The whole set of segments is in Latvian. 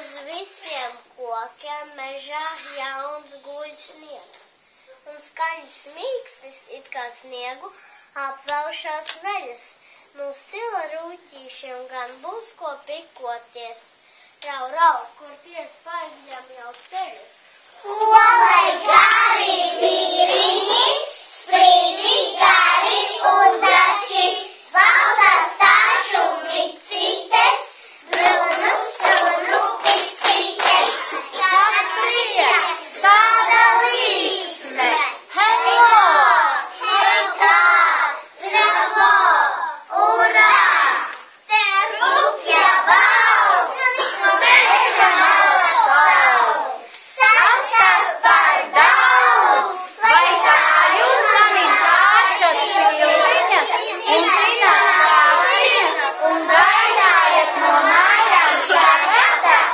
Uz visiem kokiem mežā jauns guļ sniegs, un skaļs mīkstis it kā sniegu apvelšās veļas. Nu sila rūķīšiem gan būs ko pikoties. Rau, rau, kur tie spaigļam jau ceļas. Olai gari mīriņi, sprīdi gari uzači, valda stāšu micītes, brunu sunu piksītes. Kāds prieks, kāda līksme, heilo, heikā, bravo, urā, te rūkja valsts, no meža malas valsts. Tas par daudz, vai tā jūs manim kāšat piliņas un trināt kāsiņas un gaidājat no mājām sagatas?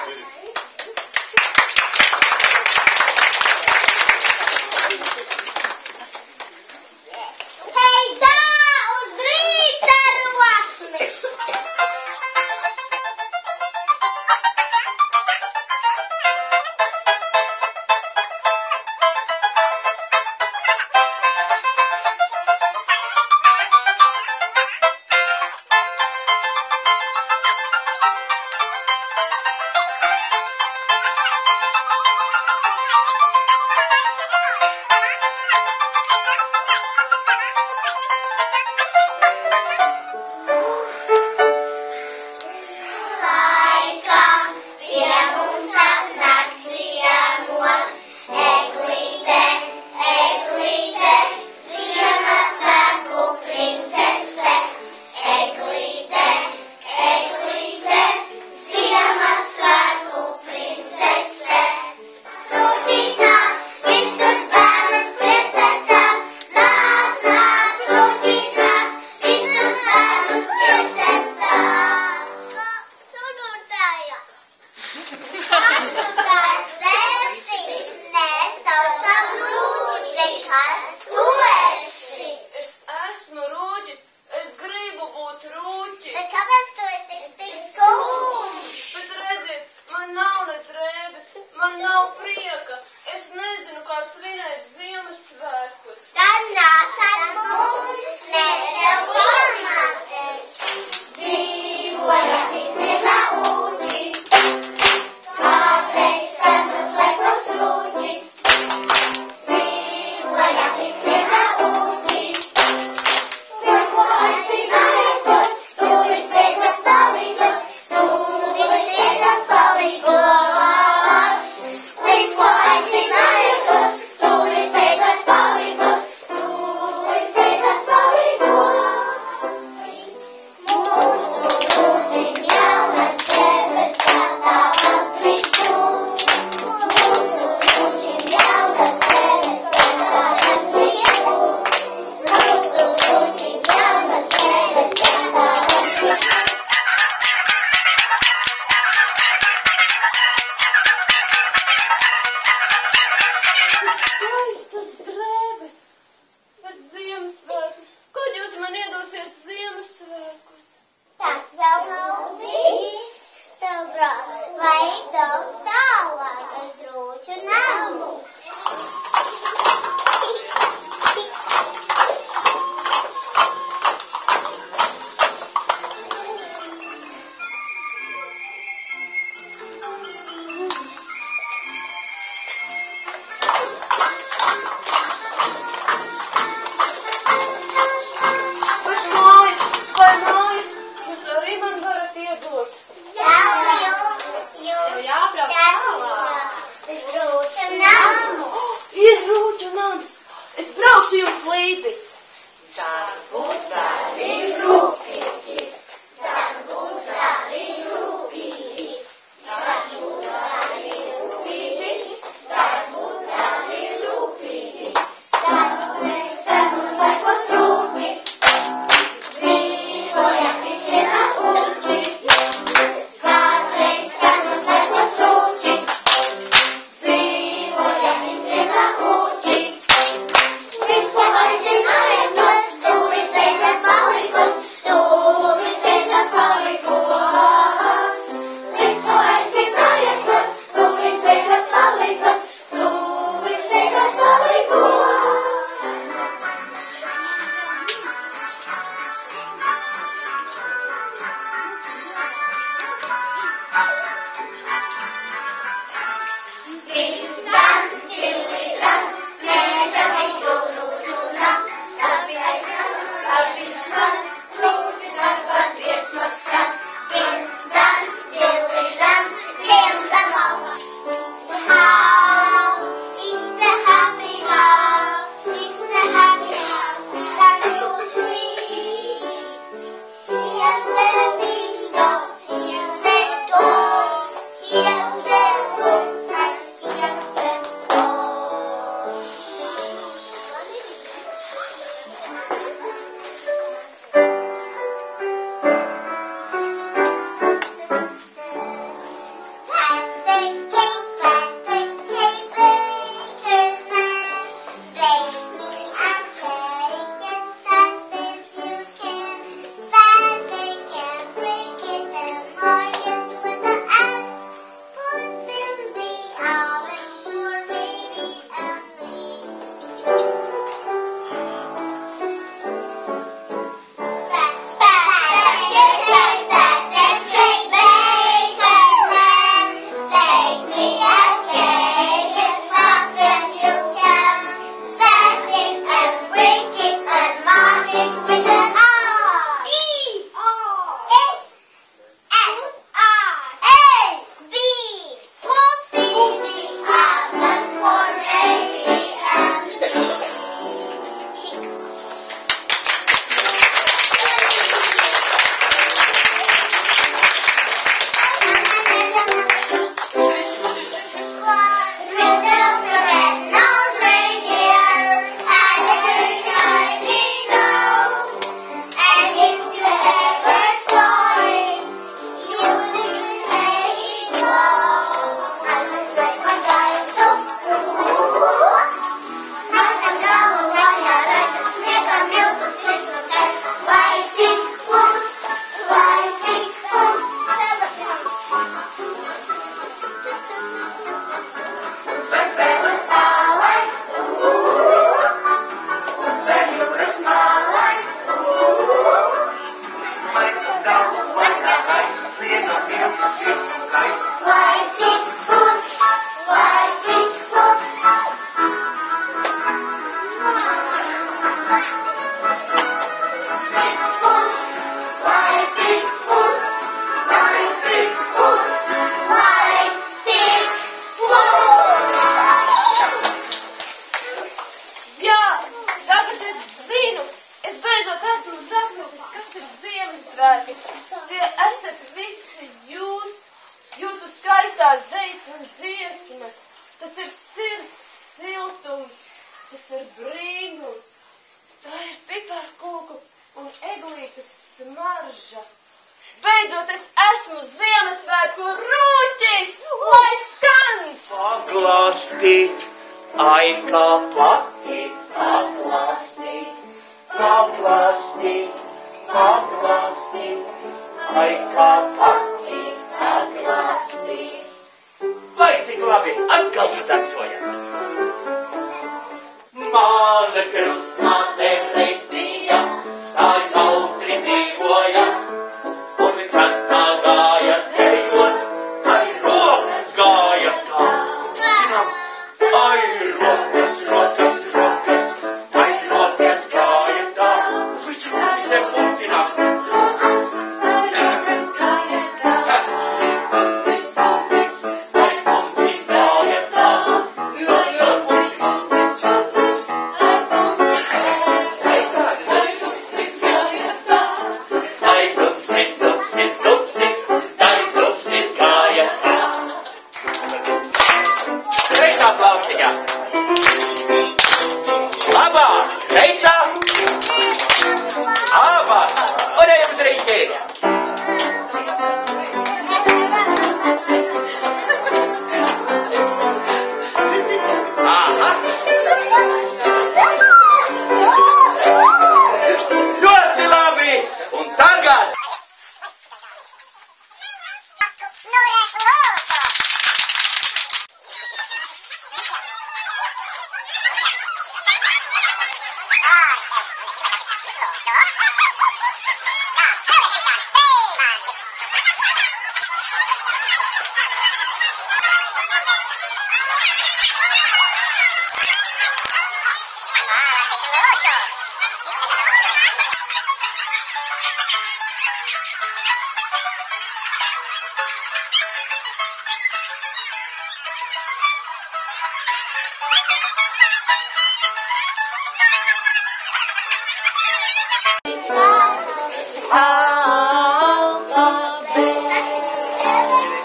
Hei, tā uz rīta rosmi! skaistās dejas un dziesmas. Tas ir sirds siltums, tas ir brīnums. Tā ir piparkūku un eglītes smarža. Beidzot, es esmu Ziemassvētku rūķis, lai skan! Paglāstīt, ai kā patīk, paglāstīt, paglāstīt, paglāstīt, ai kā patīk, paglāstīt. Vai cik labi, atkal tu tancojat. Mana krustmāte reiz bija, tā jautri dzīvoja, un kad tā gāja dejot, tai rokas gāja tā. Zinām, ai rokas, rokas, rokas, tai rokas gāja tā. Uz visu pusē pusinākas rokas, tai rokas gāja tā. Puncis, puncis, tai puncis gāja tā. Lola, puncis, puncis, puncis, tai puncis gāja tā. Tai puncis gāja tā. Tai dupsis, dupsis, dupsis, tai dupsis gāja tā. Kreisā plaustiņā. Labā, kreisā. Abas. Un ejam uz riņķi. Aha. Ļoti labi. Un tagad.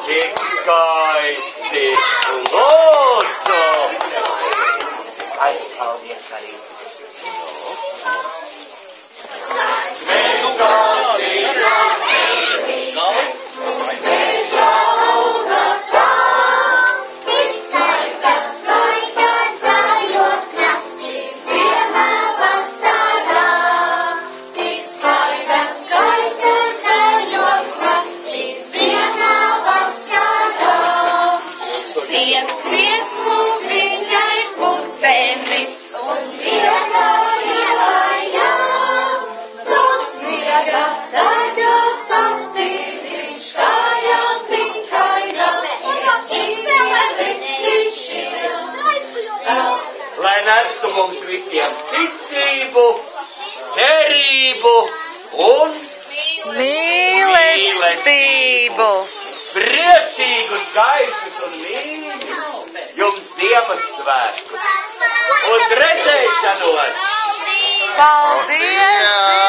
Cik skaisti. Lūdzu. Ai, paldies arī. Dziesmu viņai putenis un viegā ielājās. Sniega saga satīriņš kājām pinkainās. Lai nestu mums visiem ticību, cerību un Mīlestību! priecīgus, gaišus un mīļus jums Ziemassvētkus. Uz redzēšanos! Paldies!